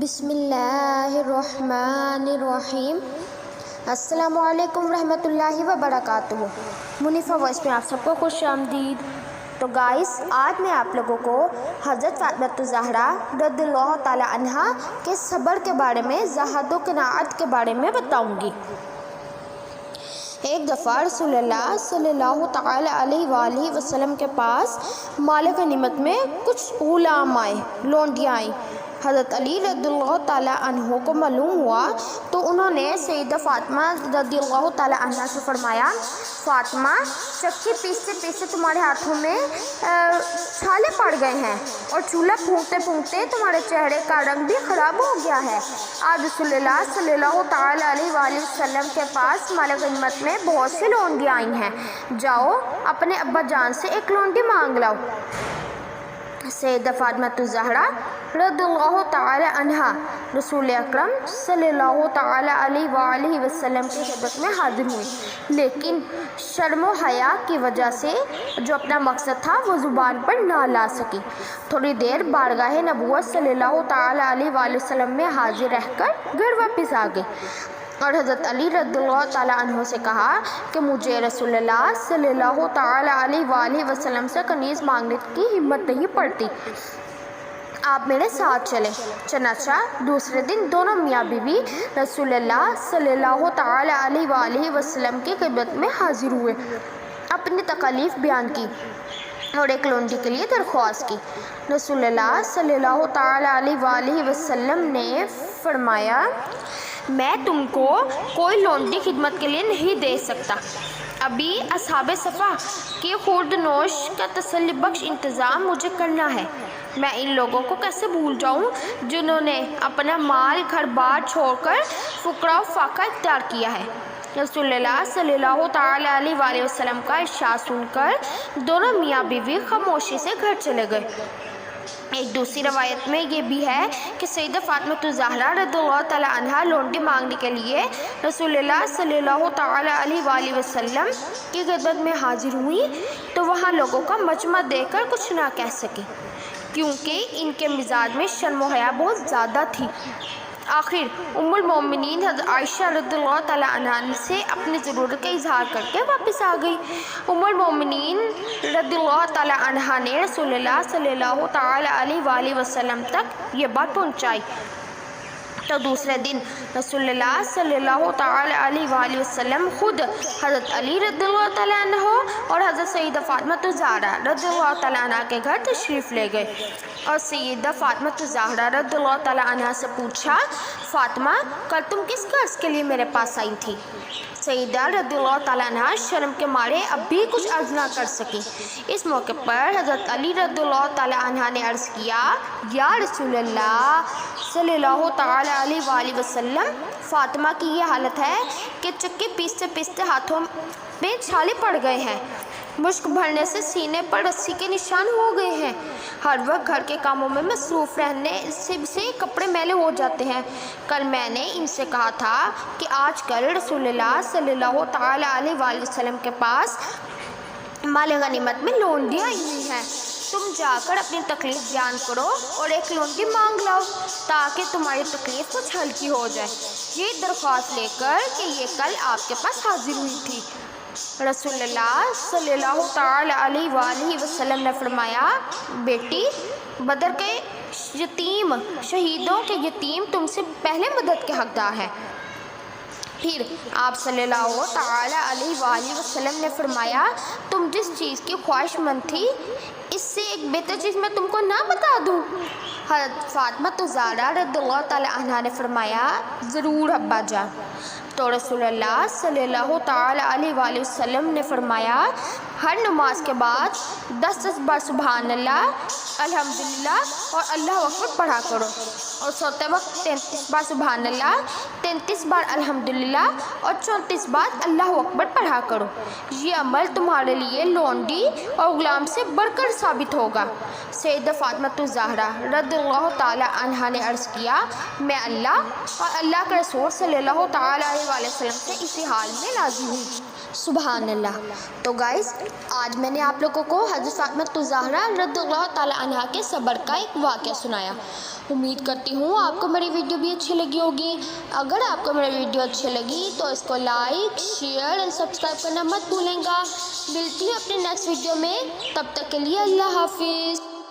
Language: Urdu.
بسم اللہ الرحمن الرحیم۔ السلام علیکم ورحمۃ اللہ وبرکاتہ۔ منیفہ وائس میں آپ سب کو خوش آمدید۔ تو گائس، آج میں آپ لوگوں کو حضرت فاطمہ الزہرا رضی اللہ تعالی عنہا کے صبر کے بارے میں، زہد و قناعت کے بارے میں بتاؤں گی۔ ایک دفعہ رسول اللہ صلی اللہ تعالی علیہ وآلہ وسلم کے پاس مال غنیمت میں کچھ غلام آئے، لونڈیاں آئیں۔ حضرت علی رضی اللہ تعالیٰ عنہ کو معلوم ہوا تو انہوں نے سیدہ فاطمہ رضی اللہ تعالیٰ عنہ سے فرمایا، فاطمہ، چکی پیستے پیستے تمہارے ہاتھوں میں چھالے پڑ گئے ہیں اور چولہا پھونکتے پھونکتے تمہارے چہرے کا رنگ بھی خراب ہو گیا ہے۔ آج رسول اللہ صلی اللہ تعالیٰ علیہ وآلہ وسلم کے پاس مال غنیمت میں بہت سی لونڈیاں آئی ہیں، جاؤ اپنے ابا جان سے ایک لونڈی مانگ لاؤ۔ سیدہ فاطمہ الزہرا رضی اللہ تعالی عنہا رسول اکرم صلی اللہ تعالی علیہ وآلہ وسلم کی خدمت میں حاضر ہوئی، لیکن شرم و حیا کی وجہ سے جو اپنا مقصد تھا وہ زبان پر نہ لا سکی۔ تھوڑی دیر بارگاہ نبوت صلی اللہ تعالی علیہ وآلہ وسلم میں حاضر رہ کر گھر واپس آ گئی اور حضرت علی رضی اللہ تعالیٰ عنہ سے کہا کہ مجھے رسول اللہ صلی اللہ تعالیٰ علیہ وآلہ وسلم سے کنیز مانگنے کی ہمت نہیں پڑتی، آپ میرے ساتھ چلیں۔ چنانچہ دوسرے دن دونوں میاں بیوی رسول اللہ صلی اللہ تعالیٰ علیہ وآلہ وسلم کی خدمت میں حاضر ہوئے، اپنی تکالیف بیان کی اور ایک لونڈی کے لیے درخواست کی۔ رسول اللہ صلی اللہ تعالیٰ علیہ وآلہ وسلم نے فرمایا، میں تم کو کوئی لونڈی خدمت کے لیے نہیں دے سکتا، ابھی اصحاب صفا کی خورد نوش کا تسلی بخش انتظام مجھے کرنا ہے۔ میں ان لوگوں کو کیسے بھول جاؤں جنہوں نے اپنا مال گھر بار چھوڑ کر فقراء و فاقہ اختیار کیا ہے۔ رسول اللہ صلی اللہ تعالی علیہ وآلہ وسلم کا ارشاد سن کر دونوں میاں بیوی خاموشی سے گھر چلے گئے۔ ایک دوسری روایت میں یہ بھی ہے کہ سیدہ فاطمہ الزہرا رضی اللہ تعالی عنہا لونڈی مانگنے کے لیے رسول اللہ صلی اللہ تعالی علیہ وآلہ وسلم کی خدمت میں حاضر ہوئیں تو وہاں لوگوں کا مجمع دیکھ کر کچھ نہ کہہ سکیں، کیونکہ ان کے مزاج میں شرم و حیا بہت زیادہ تھی۔ آخر ام المومنین حضرت عائشہ رضی اللہ تعالیٰ عنہ سے اپنی ضرورت کا اظہار کر کے واپس آ گئی۔ ام المومنین رضی اللہ تعالیٰ عنہ نے رسول اللہ صلی اللہ تعالیٰ علیہ وآلہ وسلم تک یہ بات پہنچائی تو دوسرے دن رسول اللہ صلی اللہ تعالیٰ علیہ وآلہ وسلم خود حضرت علی رضی اللہ تعالیٰ عنہ اور حضرت سیدہ فاطمہ الزہرا رضی اللہ تعالیٰ عنہ کے گھر تشریف لے گئے اور سیدہ فاطمہ الزہرا رضی اللہ تعالیٰ عنہ سے پوچھا، فاطمہ، کل تم کس غرض کے لیے میرے پاس آئی تھی؟ سیدہ رضی اللہ تعالیٰ عنہ شرم کے مارے اب بھی کچھ عرض نہ کر سکی۔ اس موقع پر حضرت علی رضی اللہ تعالیٰ عنہ نے عرض کیا، یا رسول اللہ صلی اللہ تعالیٰ علیہ وآلہ وسلم، فاطمہ کی یہ حالت ہے کہ چکی پیستے پیستے ہاتھوں میں چھالے پڑ گئے ہیں، مشک بھرنے سے سینے پر رسی کے نشان ہو گئے ہیں، ہر وقت گھر کے کاموں میں مصروف رہنے سے کپڑے میلے ہو جاتے ہیں۔ کل میں نے ان سے کہا تھا کہ آج کل رسول اللہ صلی اللہ تعالیٰ علیہ وآلہ وسلم کے پاس مال غنیمت میں لونڈیاں آئی ہوئی ہیں، تم جا کر اپنی تکلیف بیان کرو اور ایک لونڈی مانگ لاؤ تاکہ تمہاری تکلیف کچھ ہلکی ہو جائے۔ یہ درخواست لے کر کہ یہ کل آپ کے پاس حاضر ہوئی تھی۔ رسول اللہ صلی اللہ تعالی علیہ وآلہ وسلم نے فرمایا، بیٹی، بدر کے یتیم، شہیدوں کے یتیم تم سے پہلے مدد کے حقدار ہیں۔ پھر آپ صلی اللہ تعالی علیہ وآلہ وسلم نے فرمایا، تم جس چیز کی خواہش مند تھی اس سے ایک بہتر چیز میں تم کو نہ بتا دوں؟ حضرت فاطمہ الزہرا رضی اللہ تعالی عنہا نے فرمایا، ضرور ابا جان۔ تو رسول اللہ صلی اللہ تعالی علیہ وآلہ وسلم نے فرمایا، ہر نماز کے بعد 10 بار سبحان اللہ، الحمدللہ اور اللہ اکبر پڑھا کرو، اور سوتے وقت 33 بار سبحان اللہ، 33 بار الحمدللہ اور 34 بار اللہ اکبر پڑھا کرو۔ یہ عمل تمہارے لیے لونڈی اور غلام سے بڑھ کر ثابت ہوگا۔ سیدہ فاطمہ الزہرا رضی اللہ تعالی عنہا نے عرض کیا، میں اللہ اور اللہ کے رسول صلی اللہ تعالی علیہ وسلم سے اسی حال میں راضی ہوں۔ سبحان اللہ۔ تو گائز آج میں نے آپ لوگوں کو حضرت فاطمہ الزہرا رضی اللہ تعالیٰ عنہا کے صبر کا ایک واقعہ سنایا۔ امید کرتی ہوں آپ کو میری ویڈیو بھی اچھی لگی ہوگی۔ اگر آپ کو میری ویڈیو اچھی لگی تو اس کو لائک، شیئر اور سبسکرائب کرنا مت بھولیں گا۔ ملتی ہوں اپنے نیکسٹ ویڈیو میں، تب تک کے لیے اللہ حافظ۔